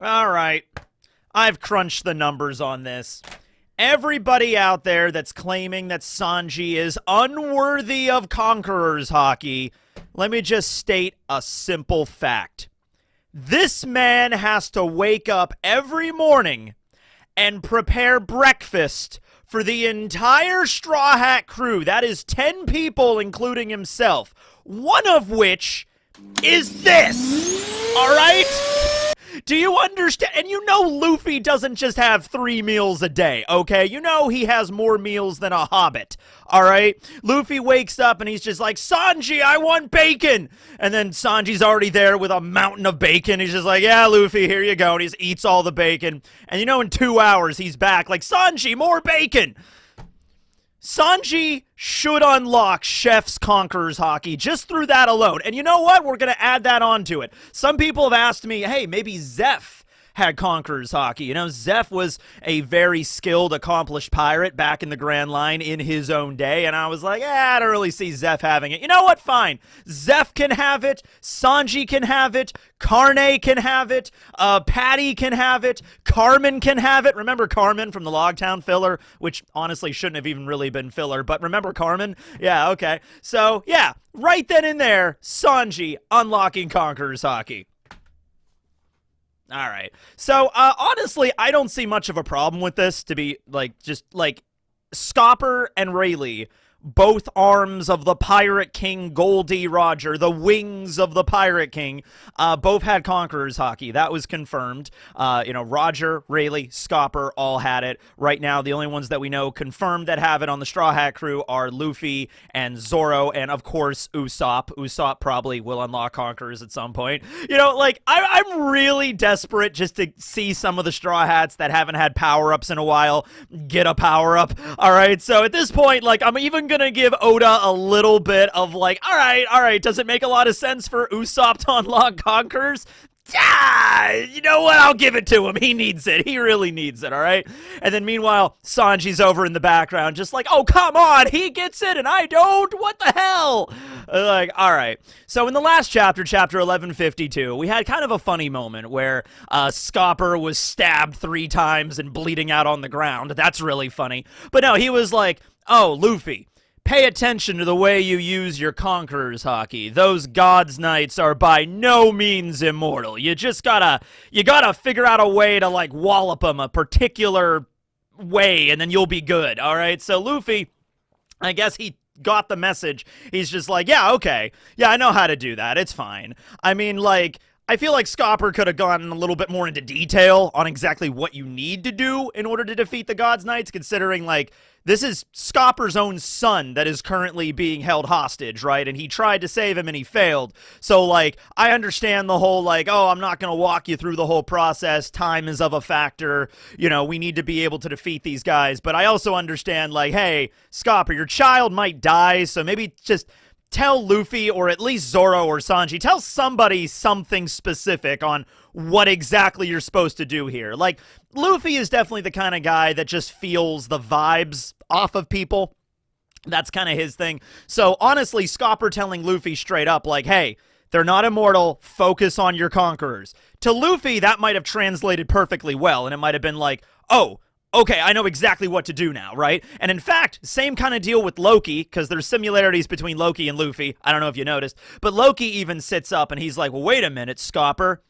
All right. I've crunched the numbers on this. Everybody out there that's claiming that Sanji is unworthy of Conquerors Haki, let me just state a simple fact. This man has to wake up every morning and prepare breakfast for the entire Straw Hat crew. That is 10 people, including himself. One of which is this. All right? Do you understand? And you know Luffy doesn't just have 3 meals a day, okay? You know he has more meals than a hobbit, all right? Luffy wakes up and he's just like, Sanji, I want bacon! And then Sanji's already there with a mountain of bacon. He's just like, yeah, Luffy, here you go. And he just eats all the bacon. And you know in 2 hours he's back like, Sanji, more bacon! Sanji should unlock Chef's Conquerors Haki just through that alone. And you know what? We're going to add that onto it. Some people have asked me, hey, maybe Zeph had Conquerors Haki. You know, Zeph was a very skilled, accomplished pirate back in the Grand Line in his own day, and I was like, I don't really see Zeph having it. You know what? Fine. Zeph can have it. Sanji can have it. Carne can have it. Patty can have it. Carmen can have it. Remember Carmen from the Logtown filler, which honestly shouldn't have even really been filler, but remember Carmen? Yeah, okay. So, yeah, right then and there, Sanji unlocking Conquerors Haki. All right. So, honestly, I don't see much of a problem with this, to be, Scopper and Rayleigh, both arms of the Pirate King Goldie Roger, the wings of the Pirate King, both had Conquerors Haki. That was confirmed. Roger, Rayleigh, Scopper all had it. Right now, the only ones that we know confirmed that have it on the Straw Hat crew are Luffy and Zoro, and of course, Usopp. Usopp probably will unlock Conquerors at some point. I'm really desperate just to see some of the Straw Hats that haven't had power-ups in a while get a power-up. All right, so at this point, I'm even gonna give Oda a little bit of all right, does it make a lot of sense for Usopp to unlock Conquerors? Yeah, you know what? I'll give it to him. He needs it. He really needs it, all right? And then meanwhile, Sanji's over in the background just like, oh, come on, he gets it and I don't? What the hell? All right. So in the last chapter, chapter 1152, we had kind of a funny moment where Scopper was stabbed 3 times and bleeding out on the ground. That's really funny. But no, he was like, oh, Luffy, pay attention to the way you use your Conquerors Haki. Those God's Knights are by no means immortal. You just gotta figure out a way to, wallop them a particular way, and then you'll be good, alright? So Luffy, I guess he got the message. He's just like, yeah, okay. Yeah, I know how to do that. It's fine. I mean, I feel like Scopper could have gone a little bit more into detail on exactly what you need to do in order to defeat the God's Knights, considering, this is Scopper's own son that is currently being held hostage, right? And he tried to save him and he failed. So, I understand the whole, oh, I'm not going to walk you through the whole process. Time is of a factor. We need to be able to defeat these guys. But I also understand, hey, Scopper, your child might die, so maybe just tell Luffy, or at least Zoro or Sanji, tell somebody something specific on what exactly you're supposed to do here. Luffy is definitely the kind of guy that just feels the vibes off of people. That's kind of his thing. So, honestly, Scopper telling Luffy straight up, hey, they're not immortal, focus on your conquerors. To Luffy, that might have translated perfectly well, and it might have been oh, okay, I know exactly what to do now, right? And in fact, same kind of deal with Loki, because there's similarities between Loki and Luffy. I don't know if you noticed. But Loki even sits up and he's like, well, wait a minute, Scopper.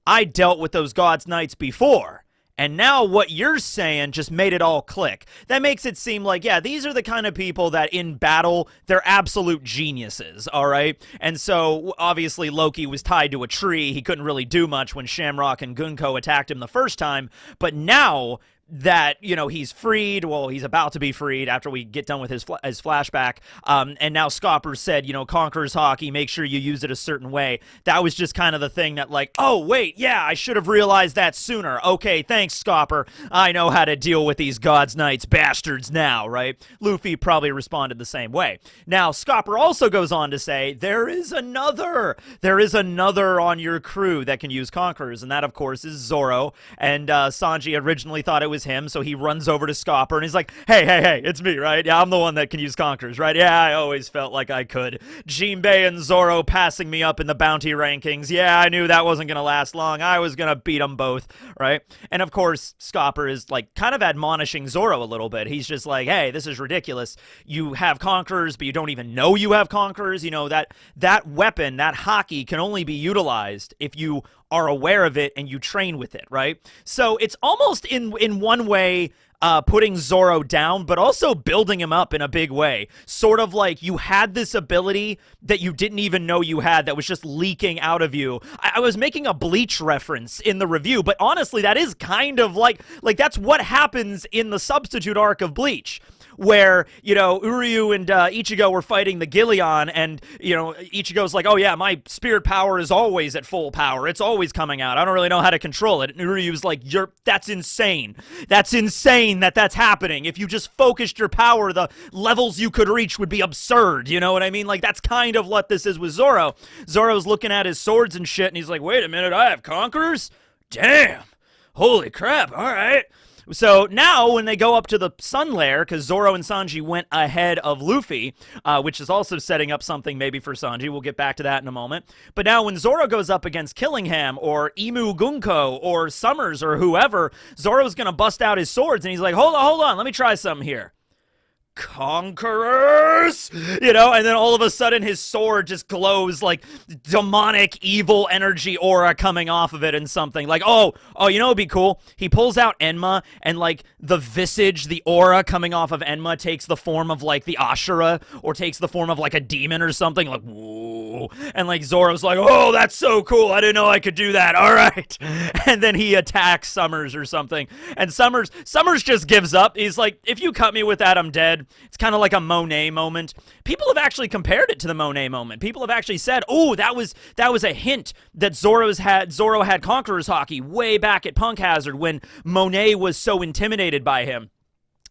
I dealt with those God's Knights before. And now what you're saying just made it all click. That makes it seem like, yeah, these are the kind of people that in battle, they're absolute geniuses, all right? And so, obviously, Loki was tied to a tree. He couldn't really do much when Shamrock and Gunko attacked him the first time. But now that, he's freed, well, he's about to be freed after we get done with his flashback, and now Scopper said, Conquerors Haki, make sure you use it a certain way. That was just kind of the thing that, oh, wait, yeah, I should have realized that sooner. Okay, thanks, Scopper. I know how to deal with these God's Knights bastards now, right? Luffy probably responded the same way. Now, Scopper also goes on to say, there is another on your crew that can use Conquerors, and that, of course, is Zoro, and Sanji originally thought it was was him, so he runs over to Scopper, and he's like, hey, it's me, right? Yeah, I'm the one that can use conquerors, right? Yeah, I always felt like I could. Jambe and Zoro passing me up in the bounty rankings. Yeah, I knew that wasn't going to last long. I was going to beat them both, right? And of course, Scopper is like kind of admonishing Zoro a little bit. He's just like, hey, this is ridiculous. You have conquerors, but you don't even know you have conquerors. You know, that weapon, that Haki, can only be utilized if you are aware of it and you train with it, right? So it's almost in one way putting Zoro down, but also building him up in a big way. Sort of like you had this ability that you didn't even know you had that was just leaking out of you. I was making a Bleach reference in the review, but honestly, that is kind of like that's what happens in the substitute arc of Bleach, where, you know, Uryu and Ichigo were fighting the Gillion, and, you know, Ichigo's like, oh yeah, my spirit power is always at full power. It's always coming out. I don't really know how to control it. And Uryu's like, that's insane. That's insane that's happening. If you just focused your power, the levels you could reach would be absurd. You know what I mean? Like, that's kind of what this is with Zoro. Zoro's looking at his swords and shit, and he's like, wait a minute, I have conquerors? Damn. Holy crap. All right. So now when they go up to the Sun Lair, because Zoro and Sanji went ahead of Luffy, which is also setting up something maybe for Sanji. We'll get back to that in a moment. But now when Zoro goes up against Killingham or Imu Gunko or Summers or whoever, Zoro's going to bust out his swords, and he's like, hold on, let me try something here. Conquerors, you know, and then all of a sudden his sword just glows like demonic evil energy aura coming off of it, and something like, oh, you know what'd be cool? He pulls out Enma, and like the visage, the aura coming off of Enma takes the form of like the Ashura, or takes the form of like a demon or something, like, whoa, and like Zoro's like, oh, that's so cool, I didn't know I could do that, all right. And then he attacks Summers or something, and Summers just gives up. He's like, if you cut me with that, I'm dead. It's kind of like a Monet moment. People have actually compared it to the Monet moment. People have actually said, oh, that was a hint that Zoro had Conqueror's Haki way back at Punk Hazard when Monet was so intimidated by him.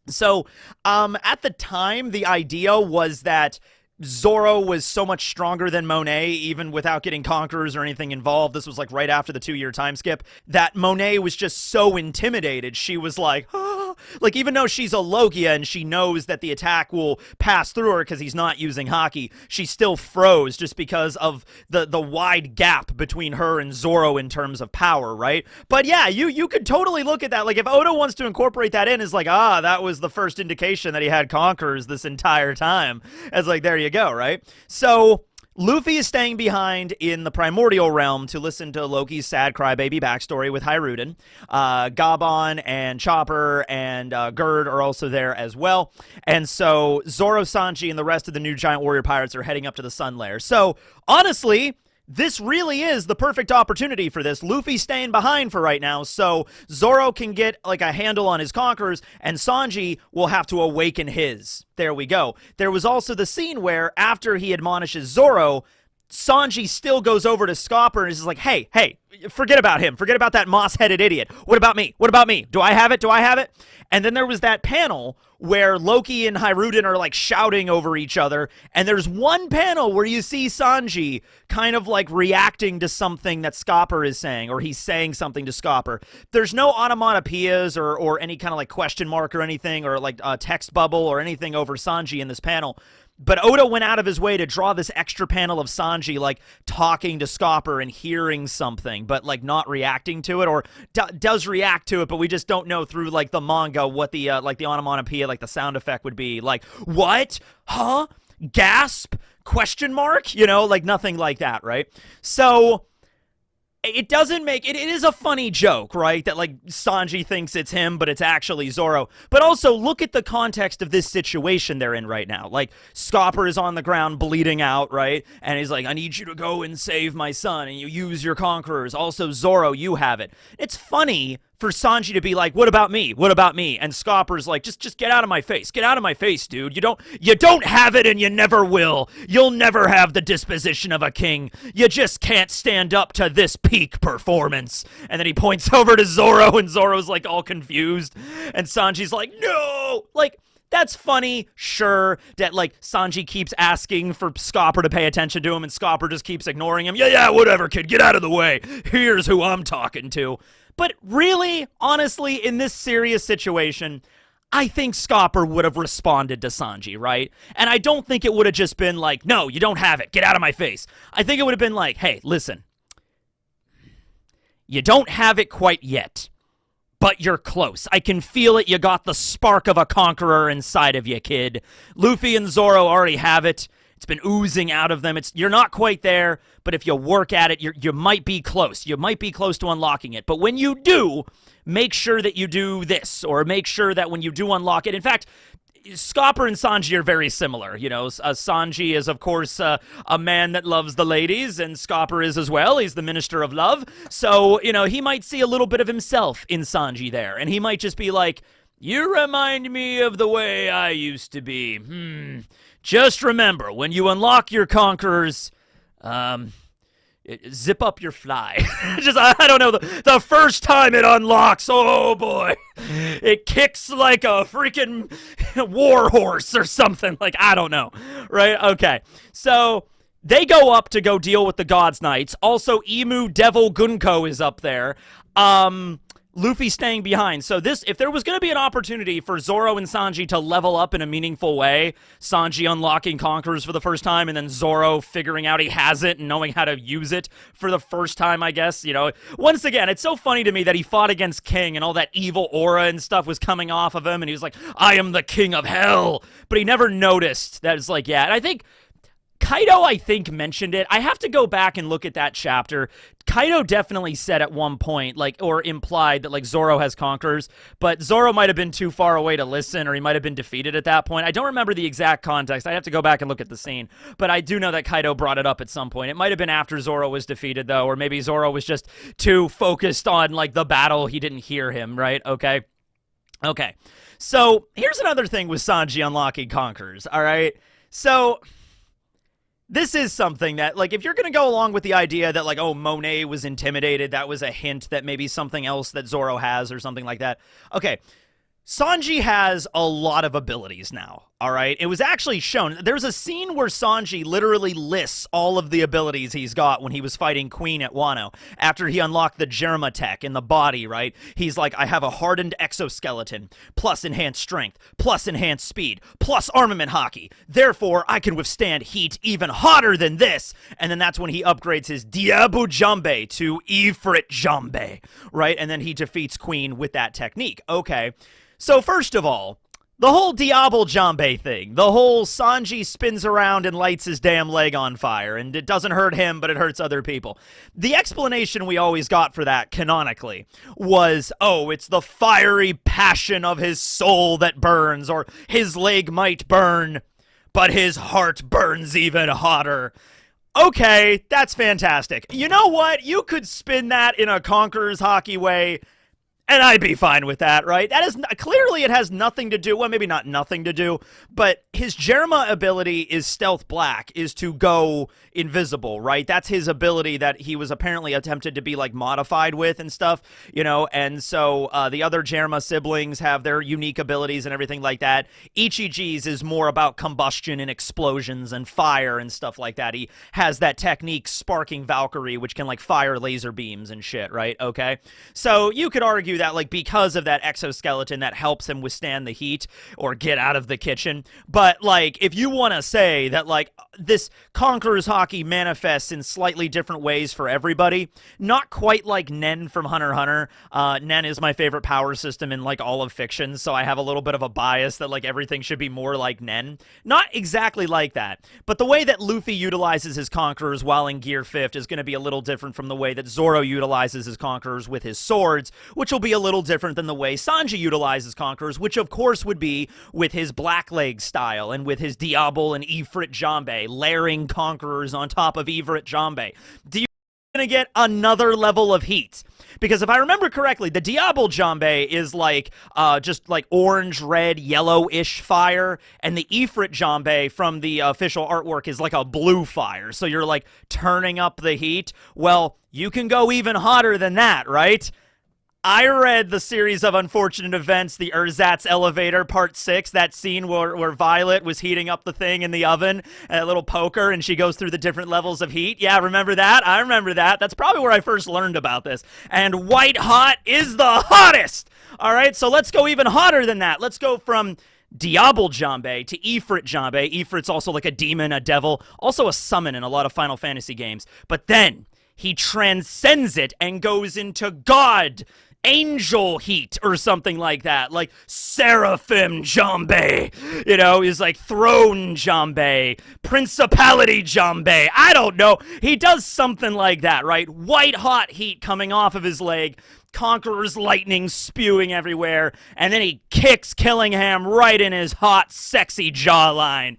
So, at the time, the idea was that Zoro was so much stronger than Monet, even without getting conquerors or anything involved. This was like right after the 2-year time skip, that Monet was just so intimidated. She was like, ah. Like, even though she's a Logia and she knows that the attack will pass through her because he's not using Haki, she still froze just because of the wide gap between her and Zoro in terms of power, right? But yeah, you could totally look at that. Like, if Oda wants to incorporate that in, it's like, that was the first indication that he had conquerors this entire time. It's like, there you go, right? So Luffy is staying behind in the Primordial Realm to listen to Loki's sad crybaby backstory with Hiruden. Gabon and Chopper and Gerd are also there as well. And so Zoro, Sanji, and the rest of the new Giant Warrior Pirates are heading up to the Sun Lair. So, honestly, this really is the perfect opportunity for this. Luffy's staying behind for right now, so Zoro can get like a handle on his conquerors, and Sanji will have to awaken his. There we go. There was also the scene where, after he admonishes Zoro, Sanji still goes over to Scopper and is like, hey, forget about him. Forget about that moss-headed idiot. What about me? What about me? Do I have it? Do I have it? And then there was that panel where Loki and Hiruden are like shouting over each other, and there's one panel where you see Sanji kind of like reacting to something that Scopper is saying, or he's saying something to Scopper. There's no onomatopoeias or any kind of like question mark or anything, or like a text bubble or anything over Sanji in this panel. But Oda went out of his way to draw this extra panel of Sanji, like, talking to Scopper and hearing something, but, like, not reacting to it, or does react to it, but we just don't know through, like, the manga what the, like, the onomatopoeia, like, the sound effect would be. Like, what? Huh? Gasp? Question mark? You know, like, nothing like that, right? So it doesn't make it is a funny joke, right? That like Sanji thinks it's him, but it's actually Zoro. But also look at the context of this situation they're in right now. Like, Scopper is on the ground bleeding out, right? And he's like, I need you to go and save my son, and you use your conquerors. Also, Zoro, you have it. It's funny for Sanji to be like, what about me? What about me? And Scopper's like, just get out of my face. Get out of my face, dude. You don't have it, and you never will. You'll never have the disposition of a king. You just can't stand up to this peak performance. And then he points over to Zoro, and Zoro's like all confused. And Sanji's like, no! Like, that's funny, sure, that, like, Sanji keeps asking for Scopper to pay attention to him, and Scopper just keeps ignoring him. Yeah, whatever, kid, get out of the way. Here's who I'm talking to. But really, honestly, in this serious situation, I think Scopper would have responded to Sanji, right? And I don't think it would have just been like, no, you don't have it. Get out of my face. I think it would have been like, hey, listen. You don't have it quite yet, but you're close. I can feel it. You got the spark of a conqueror inside of you, kid. Luffy and Zoro already have it. It's been oozing out of them. You're not quite there, but if you work at it, you might be close. You might be close to unlocking it. But when you do, make sure that you do this, or make sure that when you do unlock it, in fact, Scopper and Sanji are very similar. You know, Sanji is, of course, a man that loves the ladies, and Scopper is as well. He's the minister of love. So, you know, he might see a little bit of himself in Sanji there, and he might just be like, you remind me of the way I used to be. Just remember, when you unlock your conquerors, zip up your fly. Just, I don't know, the first time it unlocks, oh boy, it kicks like a freaking war horse or something. Like, I don't know, right? Okay, so they go up to go deal with the Gods Knights. Also, Emu Devil Gunko is up there. Luffy staying behind. So this, if there was going to be an opportunity for Zoro and Sanji to level up in a meaningful way, Sanji unlocking Conquerors for the first time, and then Zoro figuring out he has it and knowing how to use it for the first time, I guess, you know. Once again, it's so funny to me that he fought against King and all that evil aura and stuff was coming off of him, and he was like, I am the king of hell. But he never noticed that it's like, yeah, and I think Kaido, I think, mentioned it. I have to go back and look at that chapter. Kaido definitely said at one point, like, or implied that, like, Zoro has conquerors, but Zoro might have been too far away to listen, or he might have been defeated at that point. I don't remember the exact context. I have to go back and look at the scene, but I do know that Kaido brought it up at some point. It might have been after Zoro was defeated, though, or maybe Zoro was just too focused on, like, the battle. He didn't hear him, right? Okay. So, here's another thing with Sanji unlocking conquerors, all right? So this is something that, like, if you're going to go along with the idea that, like, oh, Monet was intimidated, that was a hint that maybe something else that Zoro has or something like that. Okay, Sanji has a lot of abilities now, all right? It was actually shown. There's a scene where Sanji literally lists all of the abilities he's got when he was fighting Queen at Wano. After he unlocked the Germa tech in the body, right? He's like, I have a hardened exoskeleton, plus enhanced strength, plus enhanced speed, plus armament Haki. Therefore, I can withstand heat even hotter than this. And then that's when he upgrades his Diable Jambe to Ifrit Jambe, right? And then he defeats Queen with that technique. Okay. So first of all, the whole Diable Jambe thing, the whole Sanji spins around and lights his damn leg on fire, and it doesn't hurt him, but it hurts other people. The explanation we always got for that, canonically, was, oh, it's the fiery passion of his soul that burns, or his leg might burn, but his heart burns even hotter. Okay, that's fantastic. You know what? You could spin that in a Conqueror's Haki way, and I'd be fine with that, right? That is clearly it has nothing to do, well, maybe not nothing to do, but his Germa ability is Stealth Black, is to go invisible, right? That's his ability that he was apparently attempted to be, like, modified with and stuff, you know, and so the other Germa siblings have their unique abilities and everything like that. Ichiji's is more about combustion and explosions and fire and stuff like that. He has that technique, Sparking Valkyrie, which can, like, fire laser beams and shit, right? Okay? So you could argue that, like, because of that exoskeleton that helps him withstand the heat or get out of the kitchen. But, like, if you want to say that, like, this Conqueror's Haki manifests in slightly different ways for everybody, not quite like Nen from Hunter x Hunter. Nen is my favorite power system in, like, all of fiction, so I have a little bit of a bias that, like, everything should be more like Nen. Not exactly like that, but the way that Luffy utilizes his Conquerors while in Gear 5th is going to be a little different from the way that Zoro utilizes his Conquerors with his swords, which will be a little different than the way Sanji utilizes Conquerors, which of course would be with his Blackleg style and with his Diable and Ifrit Jambe, layering Conquerors on top of Ifrit Jambe. Do you going to get another level of heat? Because if I remember correctly, the Diable Jambe is like just like orange, red, yellowish fire, and the Ifrit Jambe from the official artwork is like a blue fire. So you're like turning up the heat. Well, you can go even hotter than that, right? I read the series of unfortunate events, the Ersatz elevator, part 6, that scene where Violet was heating up the thing in the oven, and a little poker, and she goes through the different levels of heat. Yeah, remember that? I remember that. That's probably where I first learned about this. And white hot is the hottest! All right, so let's go even hotter than that. Let's go from Diable Jambe to Ifrit Jambe. Ifrit's also like a demon, a devil, also a summon in a lot of Final Fantasy games. But then he transcends it and goes into God, angel heat or something like that, like Seraphim Jambe, you know, he's like Throne Jambe, Principality Jambe, I don't know, he does something like that, right? White hot heat coming off of his leg, Conqueror's lightning spewing everywhere, and then he kicks Killingham right in his hot, sexy jawline.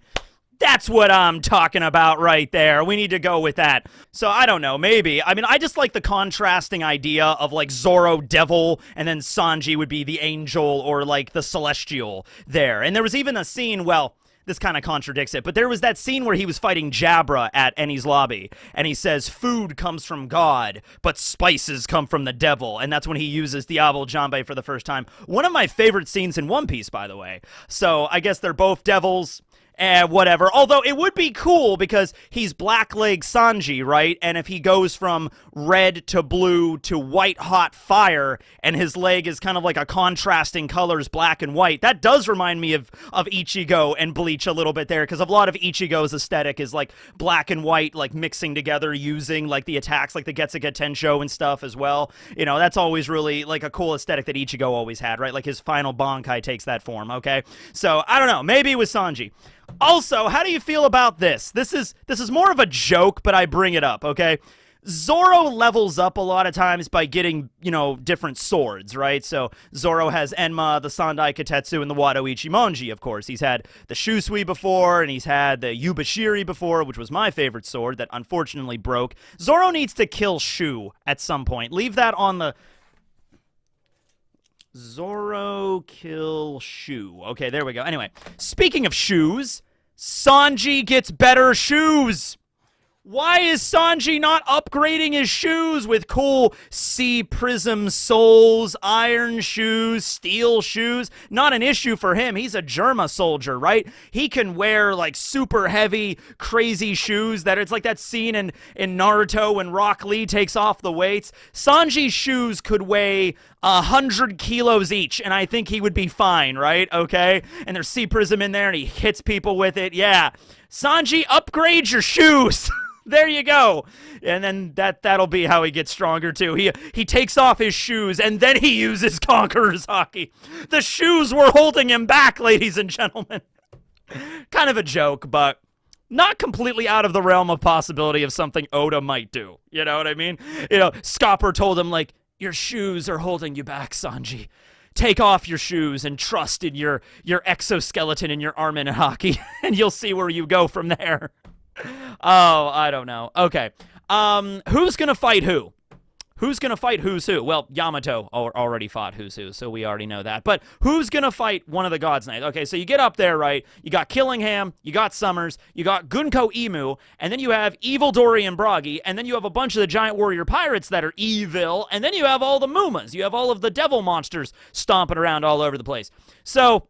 That's what I'm talking about right there. We need to go with that. So, I don't know, maybe. I mean, I just like the contrasting idea of, like, Zoro, devil, and then Sanji would be the angel or, like, the celestial there. And there was even a scene, well, this kind of contradicts it, but there was that scene where he was fighting Jabra at Eni's lobby, and he says, food comes from God, but spices come from the devil, and that's when he uses Diable Jambe for the first time. One of my favorite scenes in One Piece, by the way. So, I guess they're both devils. Whatever. Although it would be cool because he's Blackleg Sanji, right? And if he goes from red to blue to white hot fire, and his leg is kind of like a contrasting colors, black and white, that does remind me of Ichigo and Bleach a little bit there, because a lot of Ichigo's aesthetic is like black and white, like mixing together using like the attacks, like the Getsuga Tensho and stuff as well. You know, that's always really like a cool aesthetic that Ichigo always had, right? Like his final Bankai takes that form, okay? So, I don't know. Maybe it was Sanji. Also, how do you feel about this? This is more of a joke, but I bring it up, okay? Zoro levels up a lot of times by getting, you know, different swords, right? So Zoro has Enma, the Sandai Katetsu, and the Wado Ichimonji, of course. He's had the Shusui before, and he's had the Yubashiri before, which was my favorite sword that unfortunately broke. Zoro needs to kill Shu at some point. Leave that on the... Zoro kill Shu. Okay, there we go. Anyway, speaking of shoes, Sanji gets better shoes. Why is Sanji not upgrading his shoes with cool sea prism soles, iron shoes, steel shoes? Not an issue for him. He's a Germa soldier, right? He can wear like super heavy, crazy shoes that it's like that scene in Naruto when Rock Lee takes off the weights. Sanji's shoes could weigh 100 kilos each, and I think he would be fine, right? Okay? And there's sea prism in there, and he hits people with it. Yeah. Sanji, upgrade your shoes. There you go. And then that'll be how he gets stronger, too. He takes off his shoes, and then he uses Conqueror's Haki. The shoes were holding him back, ladies and gentlemen. Kind of a joke, but not completely out of the realm of possibility of something Oda might do. You know what I mean? You know, Scopper told him, like, your shoes are holding you back, Sanji. Take off your shoes and trust in your exoskeleton and your arm in Haki, and you'll see where you go from there. Oh, I don't know. Okay. Who's gonna fight who? Who's gonna fight who's who? Well, Yamato already fought who's who, so we already know that. But who's gonna fight one of the Gods Knights? Okay, so you get up there, right? You got Killingham, you got Summers, you got Gunko Emu, and then you have Evil Dorian Bragi, and then you have a bunch of the Giant Warrior Pirates that are evil, and then you have all the Mumas. You have all of the devil monsters stomping around all over the place. So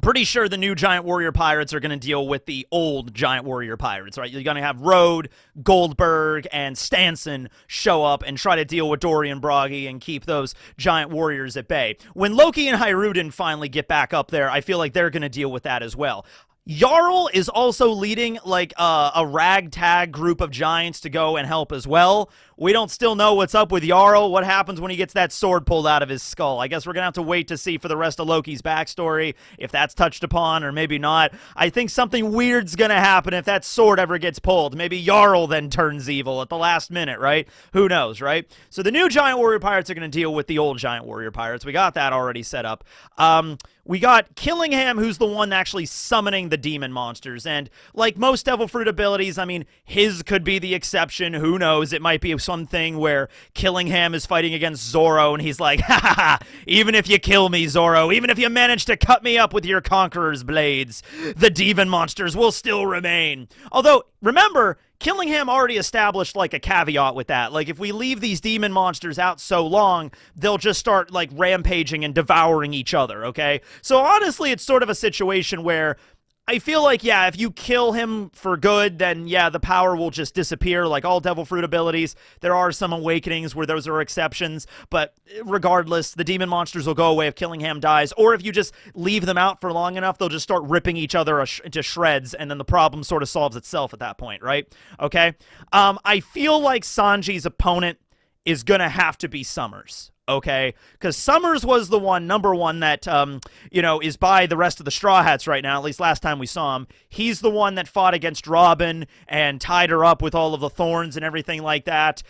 pretty sure the new Giant Warrior Pirates are going to deal with the old Giant Warrior Pirates, right? You're going to have Road, Goldberg, and Stanson show up and try to deal with Dorian Bragi and keep those Giant Warriors at bay. When Loki and Hiruden finally get back up there, I feel like they're going to deal with that as well. Jarl is also leading like a ragtag group of giants to go and help as well. We don't still know what's up with Jarl, what happens when he gets that sword pulled out of his skull. I guess we're going to have to wait to see for the rest of Loki's backstory, if that's touched upon or maybe not. I think something weird's going to happen if that sword ever gets pulled. Maybe Jarl then turns evil at the last minute, right? Who knows, right? So the new Giant Warrior Pirates are going to deal with the old Giant Warrior Pirates. We got that already set up. We got Killingham, who's the one actually summoning the demon monsters, and like most Devil Fruit abilities, I mean, his could be the exception. Who knows? It might be something where Killingham is fighting against Zoro, and he's like, ha ha ha, even if you kill me, Zoro, even if you manage to cut me up with your Conqueror's blades, the demon monsters will still remain. Although, remember, Killingham already established, like, a caveat with that. Like, if we leave these demon monsters out so long, they'll just start, like, rampaging and devouring each other, okay? So, honestly, it's sort of a situation where I feel like, yeah, if you kill him for good, then, yeah, the power will just disappear, like all Devil Fruit abilities. There are some awakenings where those are exceptions, but regardless, the demon monsters will go away if Killingham dies, or if you just leave them out for long enough, they'll just start ripping each other into shreds, and then the problem sort of solves itself at that point, right? Okay? I feel like Sanji's opponent is gonna have to be Summers. Okay, because Summers was the number one that, is by the rest of the Straw Hats right now, at least last time we saw him. He's the one that fought against Robin and tied her up with all of the thorns and everything like that.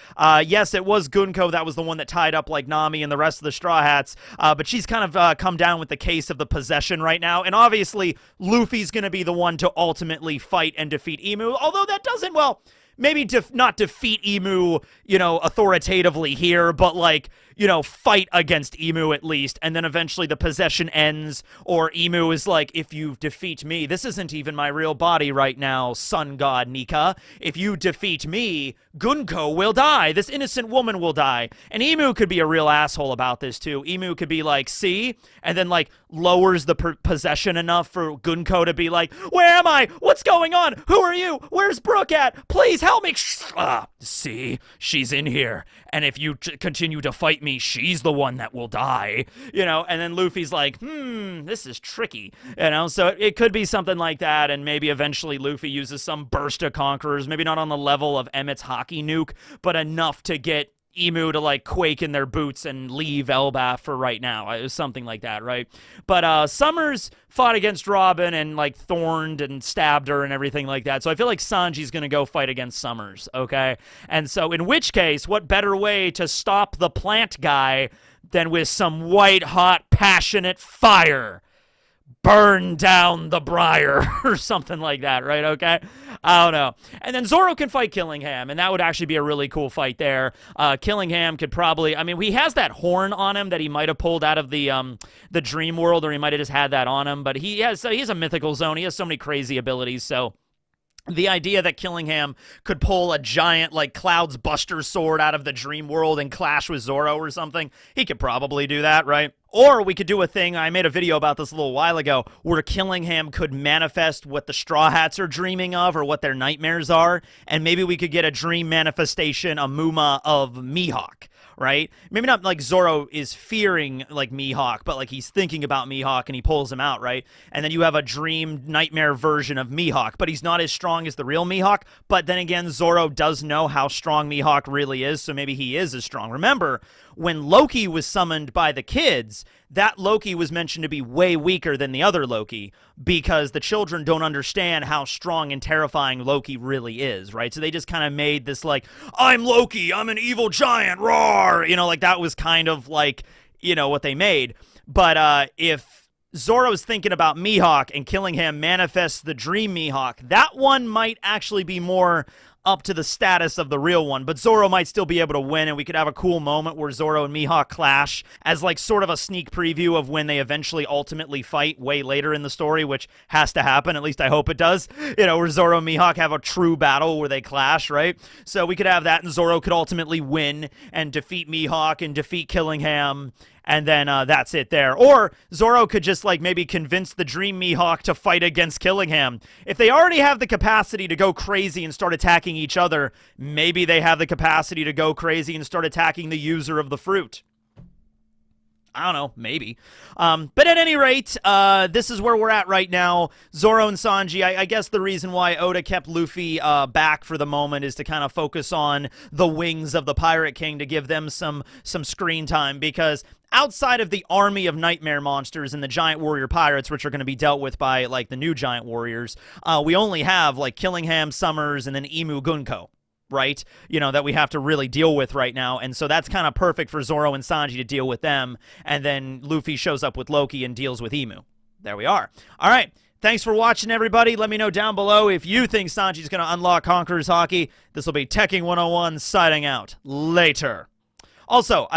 Yes, it was Gunko that was the one that tied up, like, Nami and the rest of the Straw Hats, but she's kind of come down with the case of the possession right now, and obviously, Luffy's going to be the one to ultimately fight and defeat Emu, although that doesn't, well, maybe not defeat Emu, authoritatively here, but, like, fight against Emu at least, and then eventually the possession ends, or Emu is like, if you defeat me, this isn't even my real body right now, sun god Nika. If you defeat me, Gunko will die. This innocent woman will die. And Emu could be a real asshole about this, too. Emu could be like, see? And then, like, lowers the possession enough for Gunko to be like, where am I? What's going on? Who are you? Where's Brooke at? Please help me. See? She's in here. And if you continue to fight me, she's the one that will die, and then Luffy's like, this is tricky, so it could be something like that, and maybe eventually Luffy uses some burst of Conquerors, maybe not on the level of Emmett's Haki nuke, but enough to get Emu to, like, quake in their boots and leave Elbaph for right now. It was something like that, right? But Summers fought against Robin and, like, thorned and stabbed her and everything like that. So I feel like Sanji's going to go fight against Summers, okay? And so in which case, what better way to stop the plant guy than with some white-hot, passionate fire? Burn down the briar or something like that, right? Okay? I don't know. And then Zoro can fight Killingham, and that would actually be a really cool fight there. Killingham could probably, he has that horn on him that he might have pulled out of the dream world, or he might have just had that on him, but he has a mythical zone. He has so many crazy abilities, so the idea that Killingham could pull a giant, like, Cloud's Buster sword out of the dream world and clash with Zoro or something, he could probably do that, right? Or we could do a thing, I made a video about this a little while ago, where Killingham could manifest what the Straw Hats are dreaming of or what their nightmares are, and maybe we could get a dream manifestation, a Muma of Mihawk, right? Maybe not like Zoro is fearing, like, Mihawk, but, like, he's thinking about Mihawk and he pulls him out, right? And then you have a dream nightmare version of Mihawk, but he's not as strong as the real Mihawk, but then again, Zoro does know how strong Mihawk really is, so maybe he is as strong. Remember, when Loki was summoned by the kids, that Loki was mentioned to be way weaker than the other Loki, because the children don't understand how strong and terrifying Loki really is, right? So they just kind of made this, like, I'm Loki, I'm an evil giant, roar! Like, that was kind of like, what they made. But if Zoro's thinking about Mihawk and Killingham manifests the dream Mihawk, that one might actually be more up to the status of the real one, but Zoro might still be able to win, and we could have a cool moment where Zoro and Mihawk clash as, like, sort of a sneak preview of when they eventually ultimately fight way later in the story, which has to happen, at least I hope it does, where Zoro and Mihawk have a true battle where they clash, right? So we could have that, and Zoro could ultimately win and defeat Mihawk and defeat Killingham, and then that's it there. Or Zoro could just, like, maybe convince the Dream Mihawk to fight against Killingham. If they already have the capacity to go crazy and start attacking each other, maybe they have the capacity to go crazy and start attacking the user of the fruit. I don't know, maybe. But at any rate, this is where we're at right now. Zoro and Sanji, I guess the reason why Oda kept Luffy back for the moment is to kind of focus on the wings of the Pirate King, to give them some screen time, because outside of the army of nightmare monsters and the giant warrior pirates, which are going to be dealt with by, like, the new giant warriors, we only have, like, Killingham, Summers, and then Emu Gunko, right? That we have to really deal with right now. And so that's kind of perfect for Zoro and Sanji to deal with them. And then Luffy shows up with Loki and deals with Emu. There we are. All right. Thanks for watching, everybody. Let me know down below if you think Sanji's going to unlock Conquerors Haki. This will be Tekking 101 signing out. Later. Also,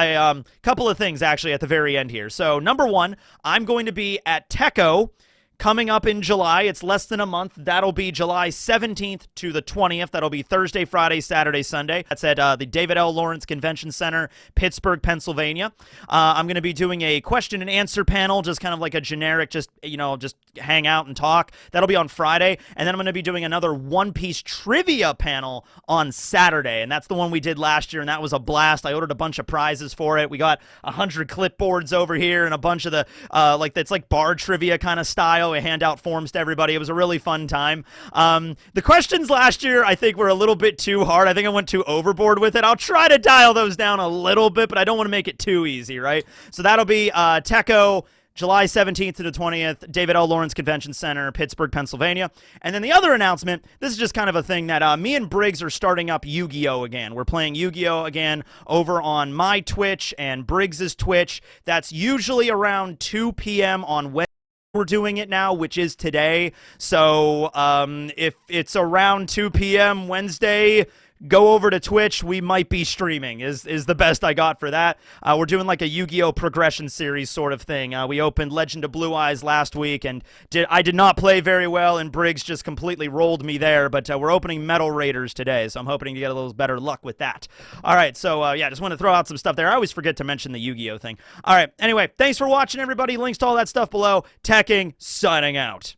couple of things, actually, at the very end here. So, number one, I'm going to be at Tekko coming up in July. It's less than a month. That'll be July 17th to the 20th. That'll be Thursday, Friday, Saturday, Sunday. That's at the David L. Lawrence Convention Center, Pittsburgh, Pennsylvania. I'm going to be doing a question and answer panel, just kind of like a generic, just hang out and talk. That'll be on Friday. And then I'm going to be doing another One Piece trivia panel on Saturday. And that's the one we did last year, and that was a blast. I ordered a bunch of prizes for it. We got 100 clipboards over here and a bunch of the, it's like bar trivia kind of style. We hand out forms to everybody. It was a really fun time. The questions last year, I think, were a little bit too hard. I think I went too overboard with it. I'll try to dial those down a little bit, but I don't want to make it too easy, right? So that'll be Techo, July 17th to the 20th, David L. Lawrence Convention Center, Pittsburgh, Pennsylvania. And then the other announcement, this is just kind of a thing that me and Briggs are starting up Yu-Gi-Oh! Again. We're playing Yu-Gi-Oh! Again over on my Twitch and Briggs's Twitch. That's usually around 2 p.m. on Wednesday. We're doing it now, which is today. So if it's around 2 p.m. Wednesday, go over to Twitch. We might be streaming is the best I got for that. We're doing like a Yu-Gi-Oh! Progression series sort of thing. We opened Legend of Blue Eyes last week, and I did not play very well, and Briggs just completely rolled me there, but we're opening Metal Raiders today, so I'm hoping to get a little better luck with that. All right, so yeah, just want to throw out some stuff there. I always forget to mention the Yu-Gi-Oh! Thing. All right, anyway, thanks for watching, everybody. Links to all that stuff below. Teching, signing out.